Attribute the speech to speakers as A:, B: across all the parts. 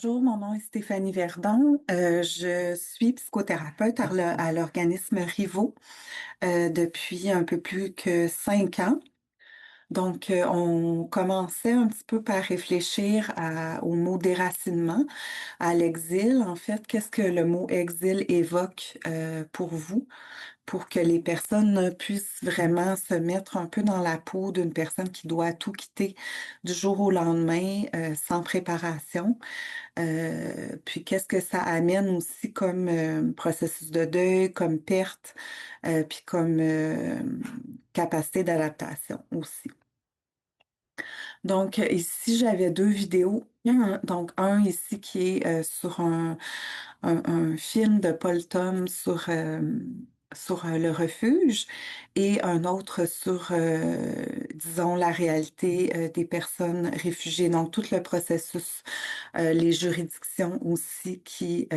A: Bonjour, mon nom est Stéphanie Verdon. Je suis psychothérapeute à l'organisme Rivo depuis un peu plus que 5 ans. Donc, on commençait un petit peu par réfléchir au mot déracinement, à l'exil. En fait, qu'est-ce que le mot exil évoque pour vous? Pour que les personnes puissent vraiment se mettre un peu dans la peau d'une personne qui doit tout quitter du jour au lendemain, sans préparation. Puis qu'est-ce que ça amène aussi comme processus de deuil, comme perte, puis comme capacité d'adaptation aussi. Donc ici, j'avais deux vidéos. Donc un ici qui est sur un film de Paul Thom sur le refuge et un autre sur, disons, la réalité des personnes réfugiées. Donc, tout le processus, les juridictions aussi qui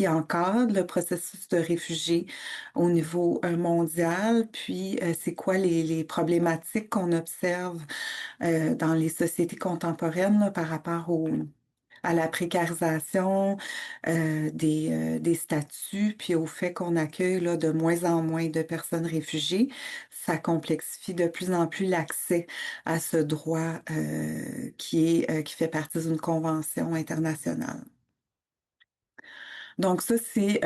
A: encadrent le processus de réfugiés au niveau mondial, puis c'est quoi les problématiques qu'on observe dans les sociétés contemporaines là, par rapport à la précarisation des statuts, puis au fait qu'on accueille là, de moins en moins de personnes réfugiées, ça complexifie de plus en plus l'accès à ce droit qui fait partie d'une convention internationale. Donc ça, c'est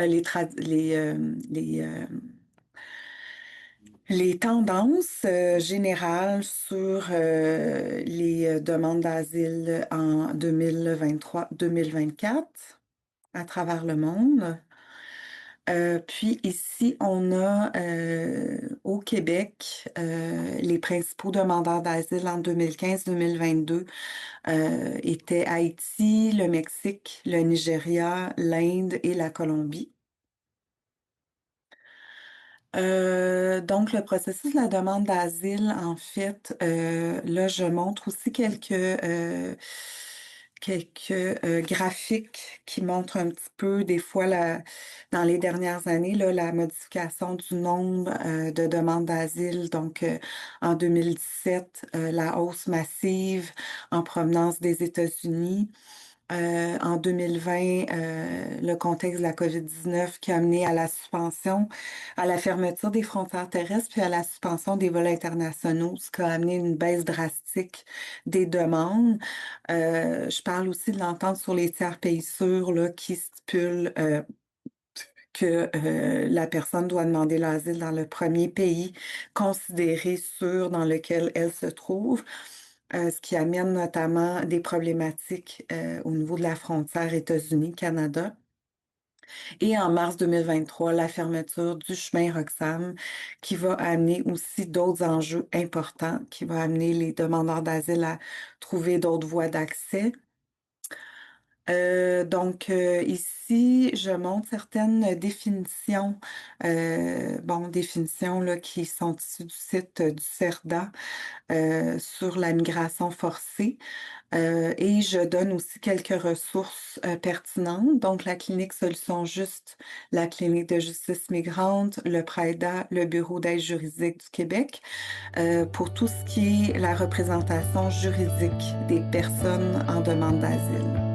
A: les tendances générales sur les demandes d'asile en 2023-2024 à travers le monde. Puis ici, on a au Québec les principaux demandeurs d'asile en 2015-2022 étaient Haïti, le Mexique, le Nigeria, l'Inde et la Colombie. Donc, le processus de la demande d'asile, en fait, là, je montre aussi quelques graphiques qui montrent un petit peu, des fois, dans les dernières années, là, la modification du nombre de demandes d'asile. Donc, en 2017, la hausse massive en provenance des États-Unis. En 2020, le contexte de la COVID-19 qui a amené à la suspension, à la fermeture des frontières terrestres, puis à la suspension des vols internationaux, ce qui a amené une baisse drastique des demandes. Je parle aussi de l'entente sur les tiers pays sûrs là, qui stipule que la personne doit demander l'asile dans le premier pays considéré sûr dans lequel elle se trouve. Ce qui amène notamment des problématiques au niveau de la frontière États-Unis-Canada. Et en mars 2023, la fermeture du chemin Roxham, qui va amener aussi d'autres enjeux importants, qui va amener les demandeurs d'asile à trouver d'autres voies d'accès. Ici, je montre certaines définitions, définitions là, qui sont issues du site du CERDA sur la migration forcée. Et je donne aussi quelques ressources pertinentes, donc la clinique Solutions Juste, la clinique de justice migrante, le PRAIDA, le Bureau d'aide juridique du Québec, pour tout ce qui est la représentation juridique des personnes en demande d'asile.